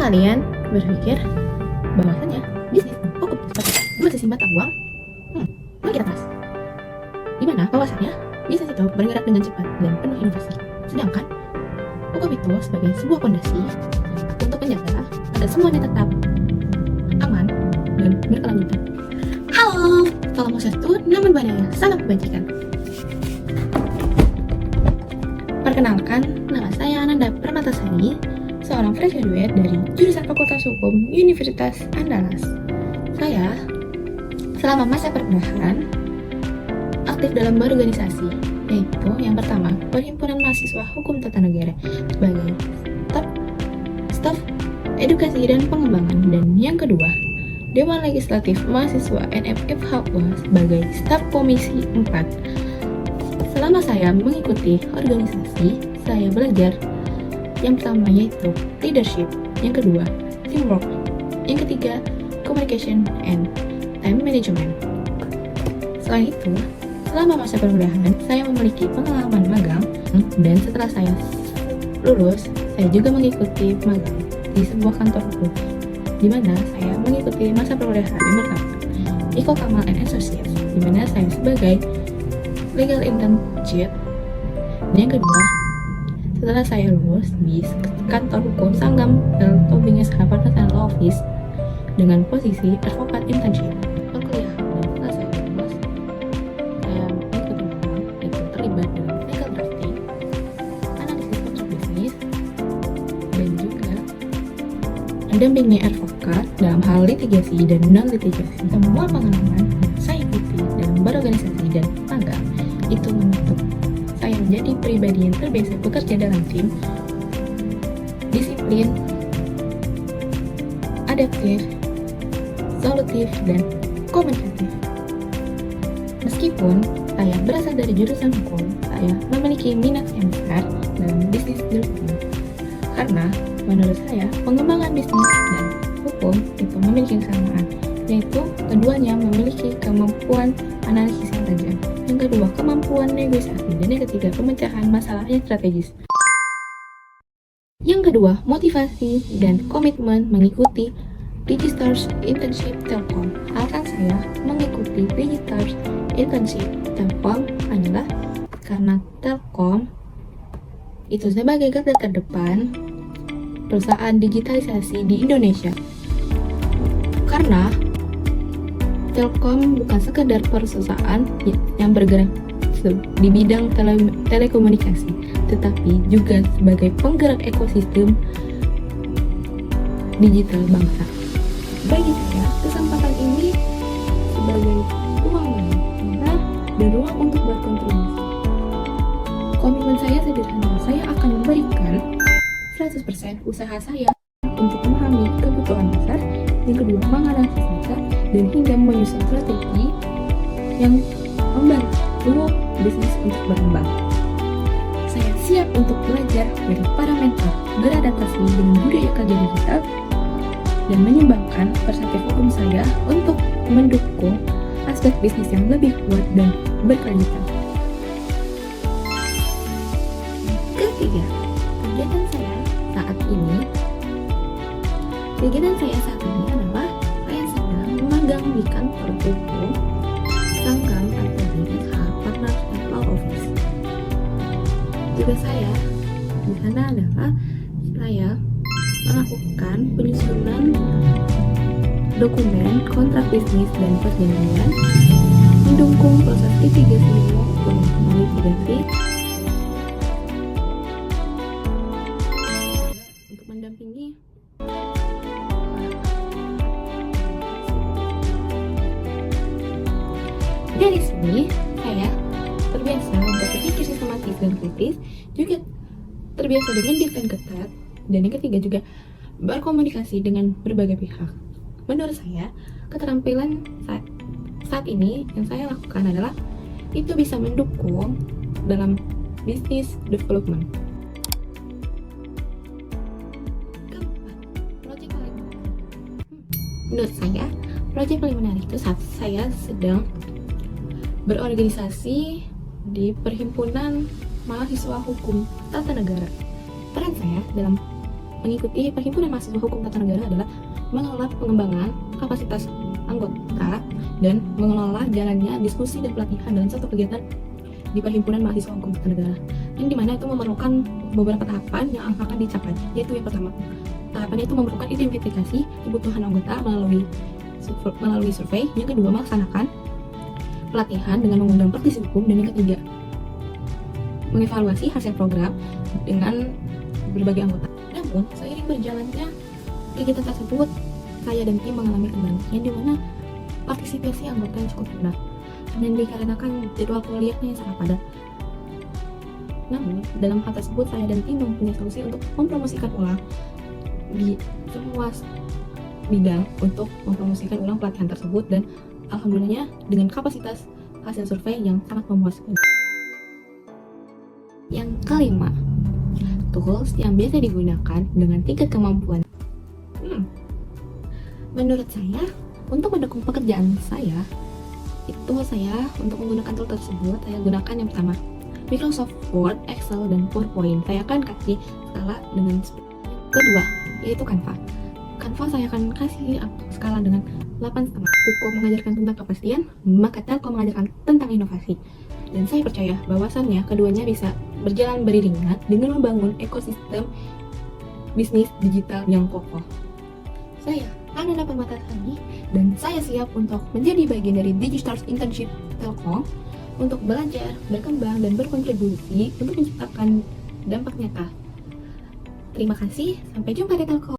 kalian berpikir bahwasannya bisnis hukum seperti dua sisi mata uang, bagi atas, di mana bahwasannya bisnis itu bergerak dengan cepat dan penuh inovasi, sedangkan hukum itu sebagai sebuah fondasi untuk menjaga agar semuanya tetap aman dan berkelanjutan. Halo, salam satu namun budaya, salam kebajikan. Perkenalkan, nama saya Ananda Permatasari, seorang fresh graduate dari jurusan Fakultas Hukum Universitas Andalas. Saya selama masa perkuliahan aktif dalam berorganisasi, yaitu yang pertama Perhimpunan Mahasiswa Hukum Tata Negara sebagai staf edukasi dan pengembangan, dan yang kedua Dewan Legislatif Mahasiswa NFFHUA sebagai staf komisi 4. Selama saya mengikuti organisasi, saya belajar yang pertama yaitu leadership, yang kedua teamwork, yang ketiga communication and time management. Selain itu, selama masa perkuliahan, saya memiliki pengalaman magang, dan setelah saya lulus, saya juga mengikuti magang di sebuah kantor hukum, di mana saya mengikuti masa perkuliahan yang pertama, Iko Kamal and Associates, di mana saya sebagai legal internship. Dan yang kedua, setelah saya lulus di kantor hukum Sanggam L. Tobing SH Partner Law Office dengan posisi advokat internship. Perkuliahan, dan setelah saya lulus, saya mengikuti magang, yaitu terlibat dalam legal drafting, analisis kontrak bisnis, dan juga mendampingi advokat dalam hal litigasi dan non-litigasi. Semua pengalaman yang saya ikuti dalam berorganisasi dan magang itu membentuk saya menjadi pribadi yang terbiasa bekerja dalam tim, disiplin, adaptif, solutif, dan komunikatif. Meskipun saya berasal dari jurusan hukum, saya memiliki minat yang besar dalam bisnis development, karena menurut saya pengembangan bisnis dan hukum itu memiliki kesamaan, yaitu keduanya memiliki kemampuan analisis yang tajam, yang kedua kemampuan negosiasi, dan yang ketiga pemecahan masalah yang strategis. Yang kedua, motivasi dan komitmen mengikuti Digistars Internship Telkom. Alasan saya mengikuti Digistars Internship Telkom adalah karena Telkom itu sebagai garda terdepan perusahaan digitalisasi di Indonesia. Karena Telkom bukan sekedar perusahaan yang bergerak di bidang telekomunikasi, tetapi juga sebagai penggerak ekosistem digital bangsa. Bagi saya, kesempatan ini sebagai ruang belajar dan ruang untuk berkontribusi. Komitmen saya sederhana, saya akan memberikan 100% usaha saya untuk memahami kebutuhan pasar, yang kedua menganalisis data, dan hingga menyusun strategi yang membantu bisnis untuk berkembang. Saya siap untuk belajar dari para mentor, beradaptasi dengan budaya kerja digital, dan menyumbangkan perspektif hukum saya untuk mendukung aspek bisnis yang lebih kuat dan berkelanjutan. Ketiga, kegiatan saya saat ini adalah saya sedang magang di kantor hukum Sanggam atau DIH Partner Law Office. Tugas saya di sana adalah saya melakukan penyusunan dokumen kontrak bisnis dan perjanjian, mendukung proses litigasi maupun non-litigasi, untuk mendampingi dari sini. Saya terbiasa untuk berpikir sistematis dan kritis, juga terbiasa dengan desain ketat, dan yang ketiga juga berkomunikasi dengan berbagai pihak. Menurut saya, keterampilan saat ini yang saya lakukan adalah itu bisa mendukung dalam bisnis development. Keempat, proyek paling menarik. Menurut saya, proyek paling menarik itu saat saya sedang berorganisasi di Perhimpunan Mahasiswa Hukum Tata Negara. Peran saya dalam mengikuti Perhimpunan Mahasiswa Hukum Tata Negara adalah mengelola pengembangan kapasitas anggota dan mengelola jalannya diskusi dan pelatihan dalam satu kegiatan di Perhimpunan Mahasiswa Hukum Tata Negara, yang dimana itu memerlukan beberapa tahapan yang akan dicapai. Yaitu yang pertama, tahapannya itu memerlukan identifikasi kebutuhan anggota melalui survei. Yang kedua, melaksanakan pelatihan dengan mengundang praktisi hukum. Dan yang ketiga, mengevaluasi hasil program dengan berbagai anggota. Namun, seiring berjalannya kegiatan tersebut, saya dan tim mengalami kendala, yang dimana partisipasi anggota yang cukup rendah dan dikarenakan jadwal kuliahnya yang sangat padat. Namun, dalam hal tersebut saya dan tim mempunyai solusi untuk mempromosikan ulang di semua bidang untuk mempromosikan ulang pelatihan tersebut, dan alhamdulillahnya dengan kapasitas hasil survei yang sangat memuaskan. Yang kelima, tools yang biasa digunakan dengan tingkat kemampuan. Menurut saya, untuk mendukung pekerjaan saya untuk menggunakan tool tersebut, saya gunakan yang pertama, Microsoft Word, Excel, dan PowerPoint. Saya akan kasih skala dengan kedua, yaitu Canva. Canva saya akan kasih skala dengan 8,5. Hukum mengajarkan tentang kepastian, maka Telkom mengajarkan tentang inovasi. Dan saya percaya bahwasannya keduanya bisa berjalan beriringan dengan membangun ekosistem bisnis digital yang kokoh. Saya Ananda Permatasari, dan saya siap untuk menjadi bagian dari Digistars Internship Telkom untuk belajar, berkembang, dan berkontribusi untuk menciptakan dampak nyata. Terima kasih, sampai jumpa di Telkom.